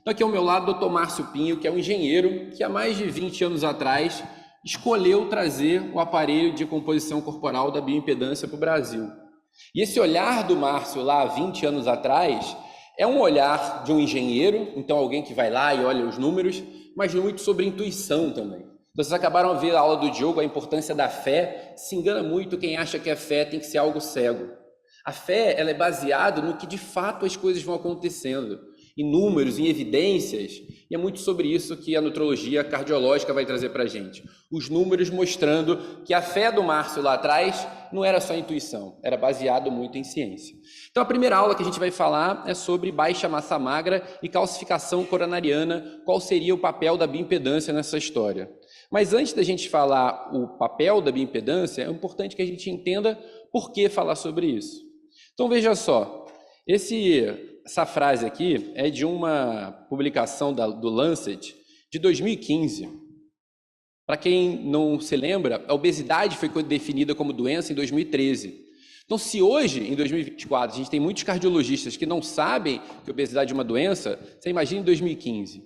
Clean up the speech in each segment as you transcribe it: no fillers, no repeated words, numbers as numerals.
Então aqui ao meu lado, o Dr. Márcio Pinho, que é um engenheiro que há mais de 20 anos atrás escolheu trazer o aparelho de composição corporal da bioimpedância para o Brasil. E esse olhar do Márcio lá há 20 anos atrás é um olhar de um engenheiro, então alguém que vai lá e olha os números, mas muito sobre intuição também. Vocês acabaram de ver a aula do Diogo, a importância da fé. Se engana muito quem acha que a fé tem que ser algo cego. A fé, ela é baseada no que de fato as coisas vão acontecendo, em números, em evidências, e é muito sobre isso que a nutrologia cardiológica vai trazer para a gente. Os números mostrando que a fé do Márcio lá atrás não era só intuição, era baseado muito em ciência. Então a primeira aula que a gente vai falar é sobre baixa massa magra e calcificação coronariana, qual seria o papel da bioimpedância nessa história. Mas antes da gente falar o papel da bioimpedância, é importante que a gente entenda por que falar sobre isso. Então veja só, essa frase aqui é de uma publicação do Lancet de 2015. Para quem não se lembra, a obesidade foi definida como doença em 2013. Então, se hoje, em 2024, a gente tem muitos cardiologistas que não sabem que a obesidade é uma doença, você imagina em 2015.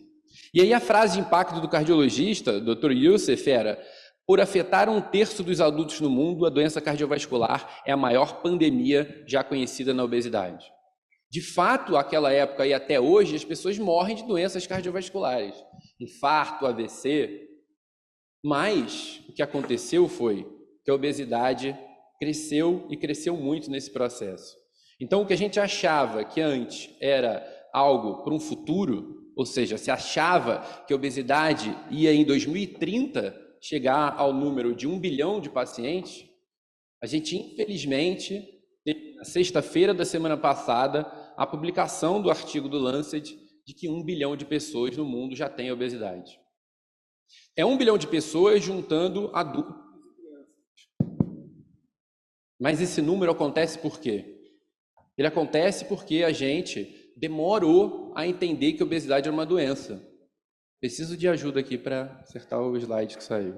E aí a frase de impacto do cardiologista, Dr. Youssef, era: por afetar 1/3 dos adultos no mundo, a doença cardiovascular é a maior pandemia já conhecida na obesidade. De fato, naquela época e até hoje, as pessoas morrem de doenças cardiovasculares, infarto, AVC. Mas o que aconteceu foi que a obesidade cresceu e cresceu muito nesse processo. Então, o que a gente achava que antes era algo para um futuro, ou seja, se achava que a obesidade ia em 2030 chegar ao número de 1 bilhão de pacientes, a gente, infelizmente, teve na sexta-feira da semana passada a publicação do artigo do Lancet de que 1 bilhão de pessoas no mundo já têm obesidade. É 1 bilhão de pessoas juntando adultos e crianças. Mas esse número acontece por quê? Ele acontece porque a gente demorou a entender que a obesidade é uma doença. Preciso de ajuda aqui para acertar o slide que saiu.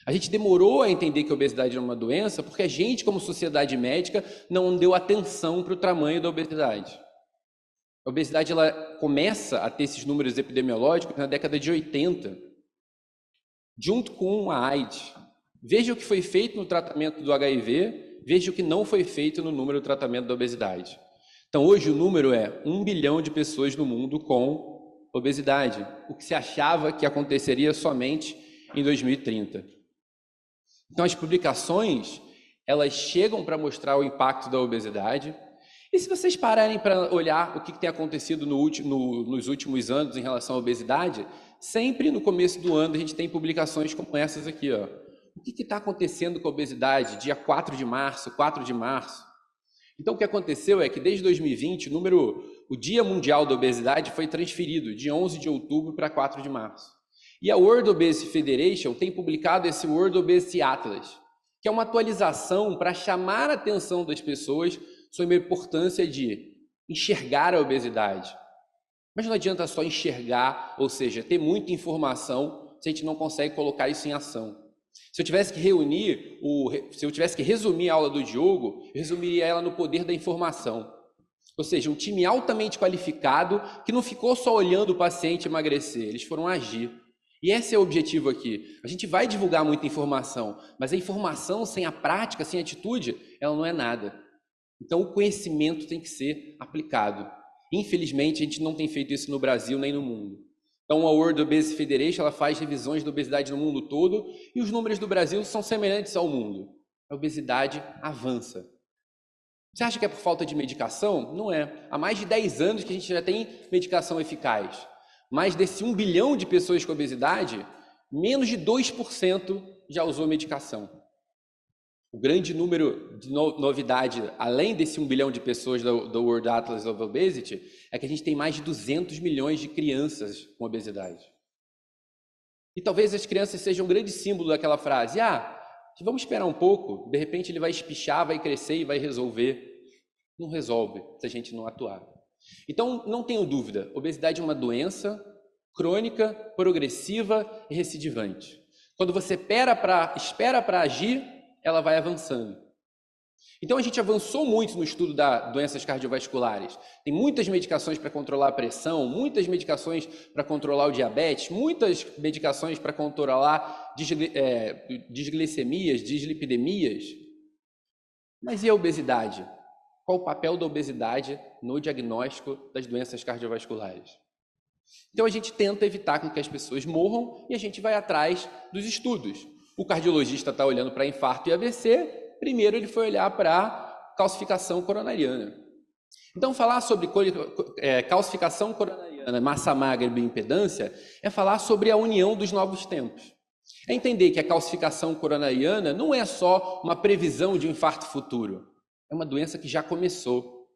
A gente demorou a entender que a obesidade é uma doença porque a gente, como sociedade médica, não deu atenção para o tamanho da obesidade. A obesidade ela começa a ter esses números epidemiológicos na década de 80, junto com a AIDS. Veja o que foi feito no tratamento do HIV, veja o que não foi feito no número do tratamento da obesidade. Então, hoje o número é 1 bilhão de pessoas no mundo com obesidade, o que se achava que aconteceria somente em 2030. Então, as publicações, elas chegam para mostrar o impacto da obesidade. E se vocês pararem para olhar o que tem acontecido nos últimos anos em relação à obesidade, sempre no começo do ano a gente tem publicações como essas aqui, ó. O que está acontecendo com a obesidade? Dia 4 de março, 4 de março. Então, o que aconteceu é que desde 2020, o Dia Mundial da Obesidade foi transferido de 11 de outubro para 4 de março. E a World Obesity Federation tem publicado esse World Obesity Atlas, que é uma atualização para chamar a atenção das pessoas sobre a importância de enxergar a obesidade. Mas não adianta só enxergar, ou seja, ter muita informação, se a gente não consegue colocar isso em ação. Se eu tivesse que resumir a aula do Diogo, eu resumiria ela no poder da informação. Ou seja, um time altamente qualificado que não ficou só olhando o paciente emagrecer, eles foram agir. E esse é o objetivo aqui. A gente vai divulgar muita informação, mas a informação sem a prática, sem a atitude, ela não é nada. Então o conhecimento tem que ser aplicado. Infelizmente, a gente não tem feito isso no Brasil nem no mundo. Então a World Obesity Federation ela faz revisões da obesidade no mundo todo e os números do Brasil são semelhantes ao mundo. A obesidade avança. Você acha que é por falta de medicação? Não é. Há mais de 10 anos que a gente já tem medicação eficaz. Mas desse 1 bilhão de pessoas com obesidade, menos de 2% já usou medicação. O grande número de novidade, além desse 1 bilhão de pessoas do World Atlas of Obesity, é que a gente tem mais de 200 milhões de crianças com obesidade. E talvez as crianças sejam um grande símbolo daquela frase: vamos esperar um pouco, de repente ele vai espichar, vai crescer e vai resolver. Não resolve se a gente não atuar. Então, não tenho dúvida, obesidade é uma doença crônica, progressiva e recidivante. Quando você espera para agir, ela vai avançando. Então a gente avançou muito no estudo das doenças cardiovasculares. Tem muitas medicações para controlar a pressão, muitas medicações para controlar o diabetes, muitas medicações para controlar desglicemias, dislipidemias. Mas e a obesidade? Qual o papel da obesidade no diagnóstico das doenças cardiovasculares? Então a gente tenta evitar com que as pessoas morram e a gente vai atrás dos estudos. O cardiologista está olhando para infarto e AVC, primeiro ele foi olhar para calcificação coronariana. Então falar sobre calcificação coronariana, massa magra e bioimpedância é falar sobre a união dos novos tempos. É entender que a calcificação coronariana não é só uma previsão de um infarto futuro, é uma doença que já começou.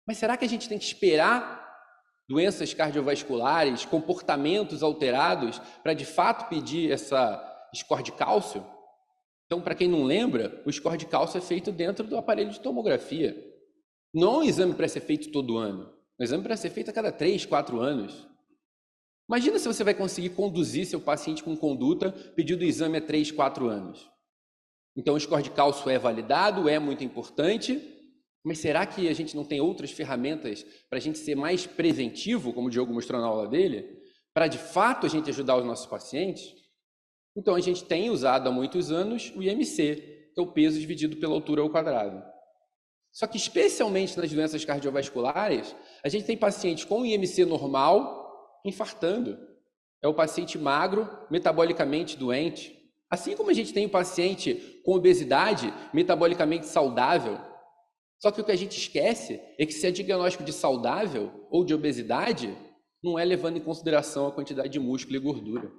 Mas será que a gente tem que esperar doenças cardiovasculares, comportamentos alterados, para de fato pedir essa score de cálcio? Então, para quem não lembra, o score de cálcio é feito dentro do aparelho de tomografia. Não é um exame para ser feito todo ano, é um exame para ser feito a cada 3, 4 anos. Imagina se você vai conseguir conduzir seu paciente com conduta pedindo o exame há 3, 4 anos. Então, o score de cálcio é validado, é muito importante, mas será que a gente não tem outras ferramentas para a gente ser mais preventivo, como o Diogo mostrou na aula dele, para de fato a gente ajudar os nossos pacientes? Então, a gente tem usado há muitos anos o IMC, que é o peso dividido pela altura ao quadrado. Só que, especialmente nas doenças cardiovasculares, a gente tem pacientes com IMC normal infartando. É o paciente magro, metabolicamente doente. Assim como a gente tem o paciente com obesidade, metabolicamente saudável. Só que o que a gente esquece é que se é diagnóstico de saudável ou de obesidade, não é levando em consideração a quantidade de músculo e gordura.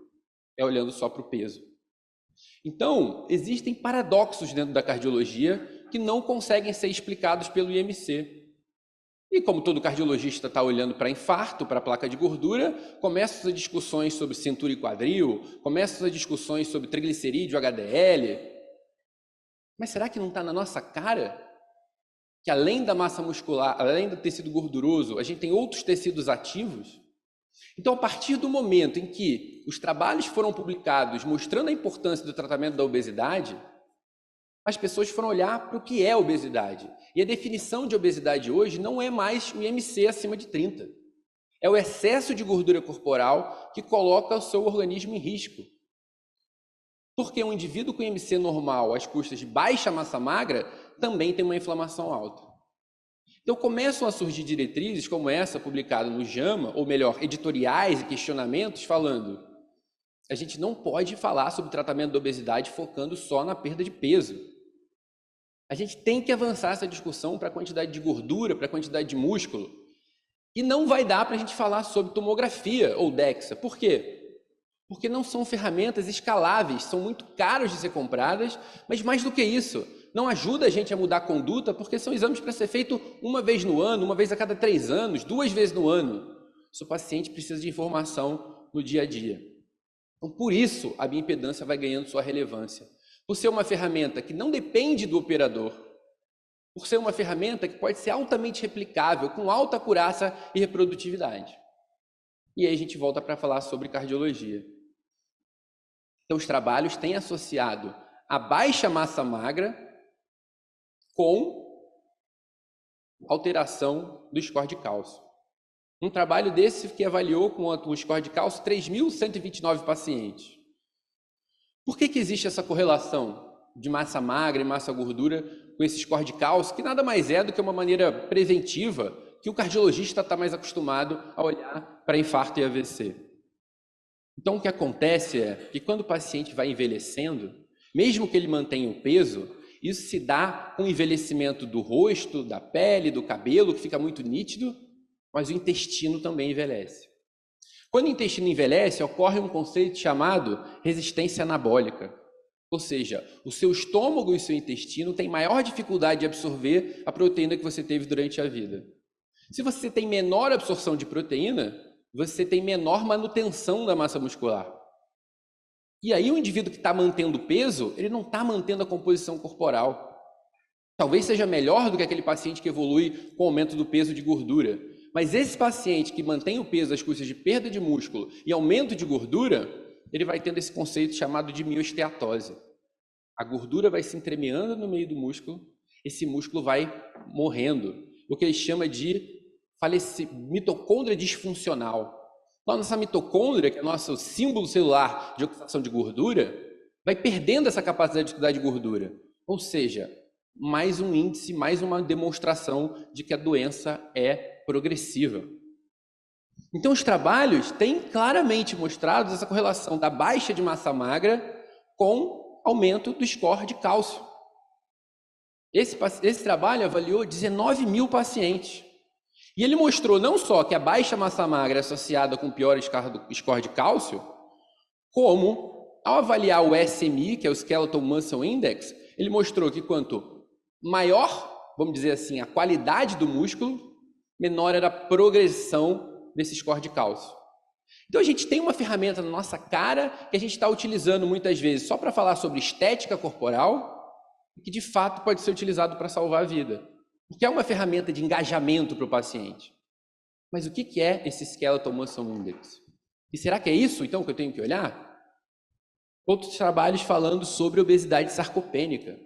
É olhando só para o peso. Então, existem paradoxos dentro da cardiologia que não conseguem ser explicados pelo IMC. E como todo cardiologista está olhando para infarto, para a placa de gordura, começam as discussões sobre cintura e quadril, começam as discussões sobre triglicerídeo, HDL. Mas será que não está na nossa cara que além da massa muscular, além do tecido gorduroso, a gente tem outros tecidos ativos? Então, a partir do momento em que os trabalhos foram publicados mostrando a importância do tratamento da obesidade, as pessoas foram olhar para o que é obesidade. E a definição de obesidade hoje não é mais o IMC acima de 30. É o excesso de gordura corporal que coloca o seu organismo em risco. Porque um indivíduo com IMC normal às custas de baixa massa magra também tem uma inflamação alta. Então começam a surgir diretrizes como essa publicada no JAMA, ou melhor, editoriais e questionamentos falando: a gente não pode falar sobre tratamento da obesidade focando só na perda de peso. A gente tem que avançar essa discussão para a quantidade de gordura, para a quantidade de músculo. E não vai dar para a gente falar sobre tomografia ou DEXA. Por quê? Porque não são ferramentas escaláveis, são muito caras de ser compradas, mas mais do que isso, não ajuda a gente a mudar a conduta, porque são exames para ser feito uma vez no ano, uma vez a cada 3 anos, 2 vezes no ano. O paciente precisa de informação no dia a dia. Então, por isso, a bioimpedância vai ganhando sua relevância. Por ser uma ferramenta que não depende do operador, por ser uma ferramenta que pode ser altamente replicável, com alta acurácia e reprodutividade. E aí a gente volta para falar sobre cardiologia. Então, os trabalhos têm associado a baixa massa magra com alteração do score de cálcio. Um trabalho desse que avaliou com o score de cálcio 3.129 pacientes. Por que existe essa correlação de massa magra e massa gordura com esse score de cálcio, que nada mais é do que uma maneira preventiva que o cardiologista está mais acostumado a olhar para infarto e AVC? Então, o que acontece é que quando o paciente vai envelhecendo, mesmo que ele mantenha o peso, isso se dá com o envelhecimento do rosto, da pele, do cabelo, que fica muito nítido, mas o intestino também envelhece. Quando o intestino envelhece, ocorre um conceito chamado resistência anabólica. Ou seja, o seu estômago e o seu intestino têm maior dificuldade de absorver a proteína que você teve durante a vida. Se você tem menor absorção de proteína, você tem menor manutenção da massa muscular. E aí o indivíduo que está mantendo peso, ele não está mantendo a composição corporal. Talvez seja melhor do que aquele paciente que evolui com o aumento do peso de gordura. Mas esse paciente que mantém o peso às custas de perda de músculo e aumento de gordura, ele vai tendo esse conceito chamado de miosteatose. A gordura vai se entremeando no meio do músculo esse músculo vai morrendo, o que ele chama de mitocôndria disfuncional. Então, a nossa mitocôndria, que é o nosso símbolo celular de oxidação de gordura, vai perdendo essa capacidade de oxidar de gordura. Ou seja, mais um índice, mais uma demonstração de que a doença é progressiva. Então, os trabalhos têm claramente mostrado essa correlação da baixa de massa magra com aumento do score de cálcio. Esse trabalho avaliou 19 mil pacientes. E ele mostrou não só que a baixa massa magra é associada com pior score de cálcio, como, ao avaliar o SMI, que é o Skeletal Muscle Index, ele mostrou que quanto maior, vamos dizer assim, a qualidade do músculo, menor era a progressão desse score de cálcio. Então a gente tem uma ferramenta na nossa cara que a gente está utilizando muitas vezes só para falar sobre estética corporal, que de fato pode ser utilizado para salvar a vida. Porque é uma ferramenta de engajamento para o paciente. Mas o que é esse Skeletal Muscle Index? E será que é isso, então, que eu tenho que olhar? Outros trabalhos falando sobre obesidade sarcopênica,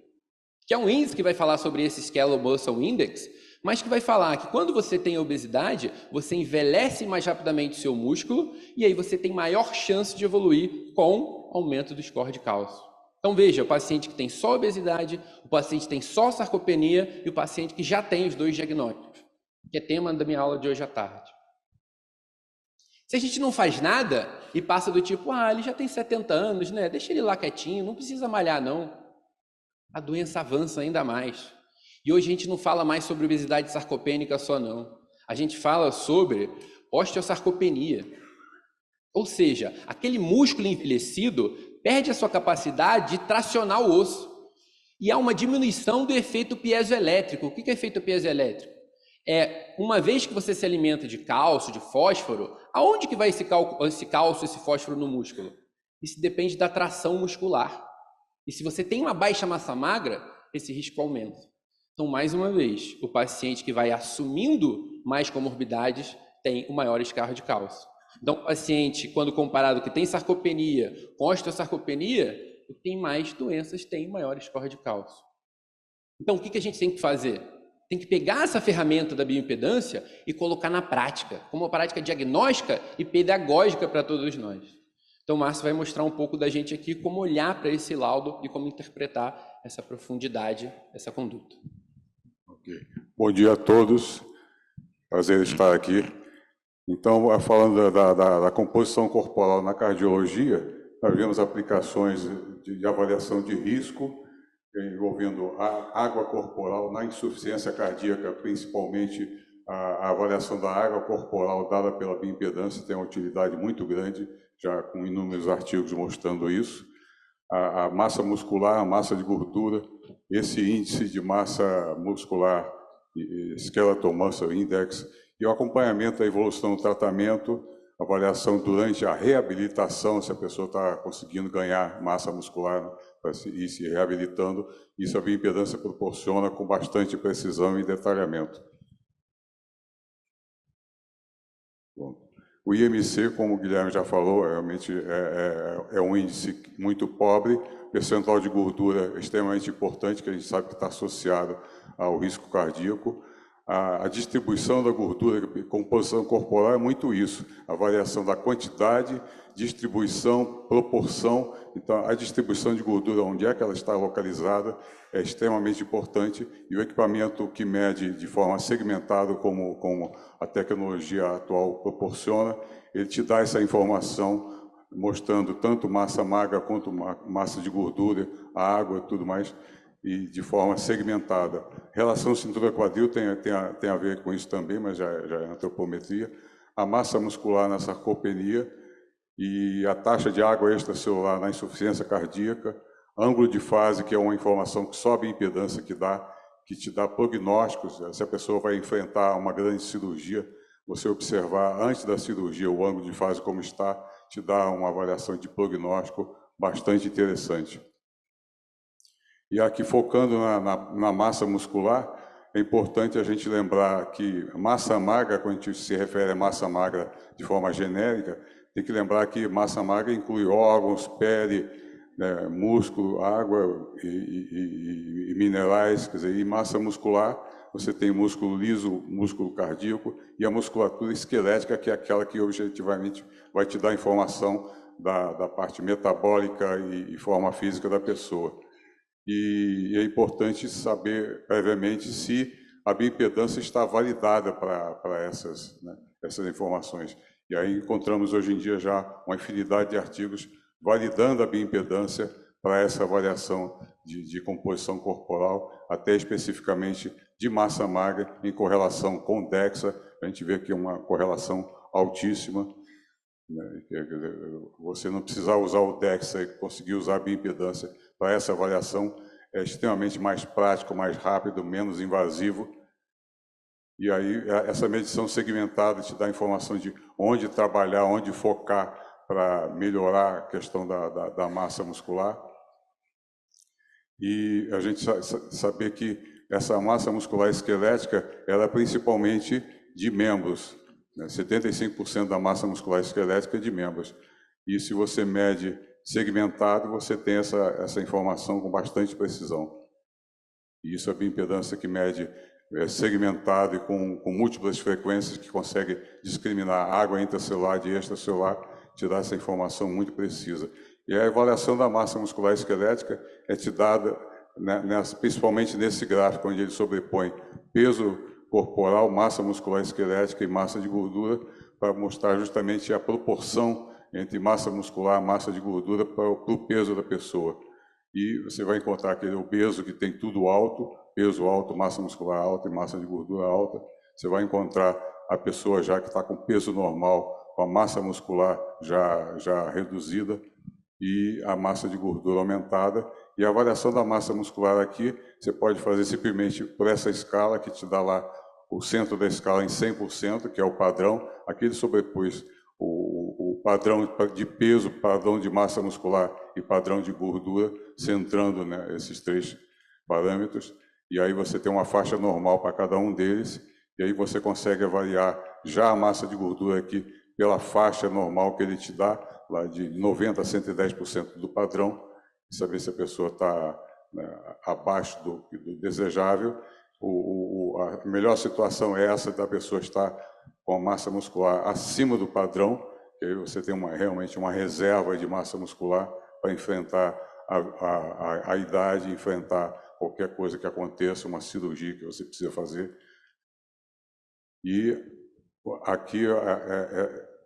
que é um índice que vai falar sobre esse Skeletal Muscle Index, mas que vai falar que quando você tem obesidade, você envelhece mais rapidamente o seu músculo e aí você tem maior chance de evoluir com aumento do score de cálcio. Então veja, o paciente que tem só obesidade, o paciente que tem só sarcopenia e o paciente que já tem os dois diagnósticos, que é tema da minha aula de hoje à tarde. Se a gente não faz nada e passa do tipo, ele já tem 70 anos, né? Deixa ele lá quietinho, não precisa malhar não. A doença avança ainda mais. E hoje a gente não fala mais sobre obesidade sarcopênica só não. A gente fala sobre osteosarcopenia. Ou seja, aquele músculo envelhecido perde a sua capacidade de tracionar o osso. E há uma diminuição do efeito piezoelétrico. O que é efeito piezoelétrico? É, uma vez que você se alimenta de cálcio, de fósforo, aonde que vai esse cálcio, esse fósforo no músculo? Isso depende da tração muscular. E se você tem uma baixa massa magra, esse risco aumenta. Então, mais uma vez, o paciente que vai assumindo mais comorbidades tem o maior score de cálcio. Então, o paciente, quando comparado que tem sarcopenia com osteosarcopenia, o que tem mais doenças tem maior score de cálcio. Então, o que a gente tem que fazer? Tem que pegar essa ferramenta da bioimpedância e colocar na prática, como uma prática diagnóstica e pedagógica para todos nós. Então, o Márcio vai mostrar um pouco da gente aqui como olhar para esse laudo e como interpretar essa profundidade, essa conduta. Okay. Bom dia a todos, prazer estar aqui. Então, falando da composição corporal na cardiologia, nós vemos aplicações de avaliação de risco, envolvendo a água corporal na insuficiência cardíaca, principalmente a avaliação da água corporal dada pela bioimpedância tem uma utilidade muito grande, já com inúmeros artigos mostrando isso. A massa muscular, a massa de gordura, esse índice de massa muscular, Skeletal Muscle Index, e o acompanhamento da evolução do tratamento, avaliação durante a reabilitação, se a pessoa está conseguindo ganhar massa muscular e se reabilitando, isso a bioimpedância proporciona com bastante precisão e detalhamento. Bom, o IMC, como o Guilherme já falou, realmente é um índice muito pobre, percentual de gordura extremamente importante, que a gente sabe que está associado ao risco cardíaco. A distribuição da gordura, composição corporal é muito isso, a variação da quantidade, distribuição, proporção. Então, a distribuição de gordura, onde é que ela está localizada, é extremamente importante, e o equipamento que mede de forma segmentada, como a tecnologia atual proporciona, ele te dá essa informação, mostrando tanto massa magra quanto massa de gordura, a água e tudo mais, e de forma segmentada. Relação cintura-quadril tem a ver com isso também, mas já é antropometria. A massa muscular na sarcopenia e a taxa de água extracelular na insuficiência cardíaca, ângulo de fase, que é uma informação que sobe a impedância que te dá prognósticos, se a pessoa vai enfrentar uma grande cirurgia, você observar antes da cirurgia o ângulo de fase como está, te dá uma avaliação de prognóstico bastante interessante. E aqui, focando na massa muscular, é importante a gente lembrar que massa magra, quando a gente se refere a massa magra de forma genérica, tem que lembrar que massa magra inclui órgãos, pele, né, músculo, água e minerais, quer dizer, e massa muscular, você tem músculo liso, músculo cardíaco e a musculatura esquelética, que é aquela que objetivamente vai te dar informação da parte metabólica e forma física da pessoa. E é importante saber previamente se a bioimpedância está validada para essas, né, essas informações. E aí encontramos hoje em dia já uma infinidade de artigos validando a bioimpedância para essa avaliação de composição corporal, até especificamente de massa magra, em correlação com DEXA. A gente vê que é uma correlação altíssima. Você não precisar usar o DEXA e conseguir usar a bioimpedância para essa avaliação é extremamente mais prático, mais rápido, menos invasivo. E aí essa medição segmentada te dá informação de onde trabalhar, onde focar para melhorar a questão da massa muscular. E a gente saber que essa massa muscular esquelética ela é principalmente de membros. 75% da massa muscular esquelética é de membros. E se você mede segmentado, você tem essa informação com bastante precisão. E isso é a bioimpedância que mede segmentado e com múltiplas frequências, que consegue discriminar água intracelular de extracelular, te dá essa informação muito precisa. E a avaliação da massa muscular esquelética é te dada, né, principalmente nesse gráfico, onde ele sobrepõe peso corporal, massa muscular esquelética e massa de gordura, para mostrar justamente a proporção entre massa muscular e massa de gordura para o peso da pessoa. E você vai encontrar aquele obeso que tem tudo alto, peso alto, massa muscular alta e massa de gordura alta. Você vai encontrar a pessoa já que está com peso normal, com a massa muscular já reduzida e a massa de gordura aumentada. E a avaliação da massa muscular aqui, você pode fazer simplesmente por essa escala, que te dá lá o centro da escala em 100%, que é o padrão. Aqui ele sobrepôs o padrão de peso, padrão de massa muscular e padrão de gordura, centrando, né, esses três parâmetros. E aí você tem uma faixa normal para cada um deles, e aí você consegue avaliar já a massa de gordura aqui pela faixa normal que ele te dá, lá de 90% a 110% do padrão, saber se a pessoa está, né, abaixo do desejável. A melhor situação é essa da pessoa estar com a massa muscular acima do padrão, que aí você tem realmente uma reserva de massa muscular para enfrentar a idade, enfrentar qualquer coisa que aconteça, uma cirurgia que você precisa fazer. E aqui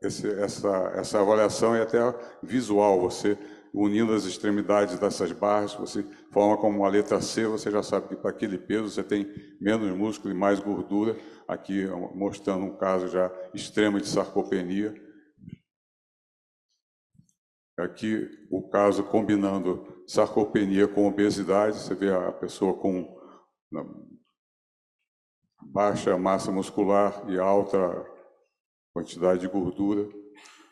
essa avaliação é até visual, você unindo as extremidades dessas barras, você forma como uma letra C, você já sabe que para aquele peso você tem menos músculo e mais gordura, aqui mostrando um caso já extremo de sarcopenia. Aqui o caso combinando sarcopenia com obesidade, você vê a pessoa com baixa massa muscular e alta quantidade de gordura.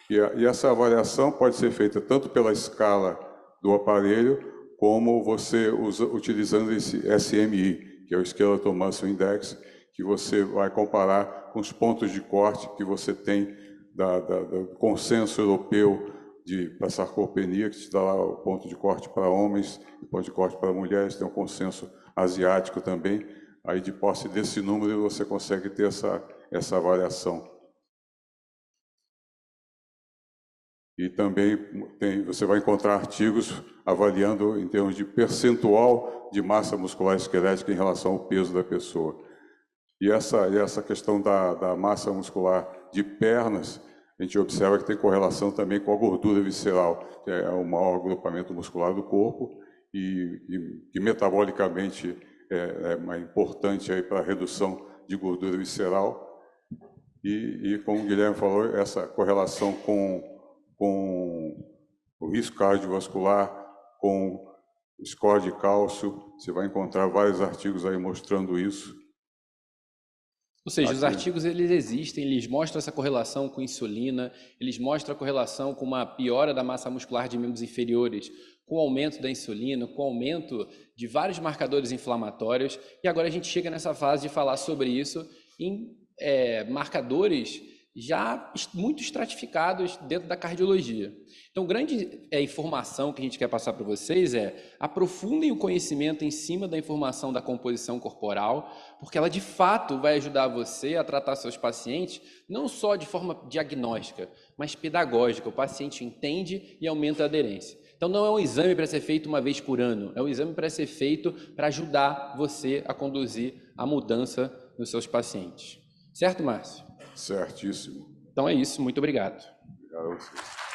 E essa avaliação pode ser feita tanto pela escala do aparelho, como você utilizando esse SMI, que é o Skeletal Muscle Index, que você vai comparar com os pontos de corte que você tem do consenso europeu para sarcopenia, que te dá lá o ponto de corte para homens, o ponto de corte para mulheres, tem um consenso asiático também. Aí, de posse desse número, você consegue ter essa avaliação. E também você vai encontrar artigos avaliando em termos de percentual de massa muscular esquelética em relação ao peso da pessoa. E essa questão da massa muscular de pernas, a gente observa que tem correlação também com a gordura visceral, que é o maior agrupamento muscular do corpo e que metabolicamente é mais importante para a redução de gordura visceral. E como o Guilherme falou, essa correlação com o risco cardiovascular, com score de cálcio, você vai encontrar vários artigos aí mostrando isso. Ou seja, os artigos eles existem, eles mostram essa correlação com insulina, eles mostram a correlação com uma piora da massa muscular de membros inferiores, com o aumento da insulina, com o aumento de vários marcadores inflamatórios. E agora a gente chega nessa fase de falar sobre isso em marcadores já muito estratificados dentro da cardiologia. Então, grande informação que a gente quer passar para vocês é: aprofundem o conhecimento em cima da informação da composição corporal, porque ela de fato vai ajudar você a tratar seus pacientes não só de forma diagnóstica, mas pedagógica. O paciente entende e aumenta a aderência. Então, não é um exame para ser feito uma vez por ano, é um exame para ser feito para ajudar você a conduzir a mudança nos seus pacientes. Certo, Márcio? Certíssimo. Então é isso, muito obrigado. Obrigado a vocês.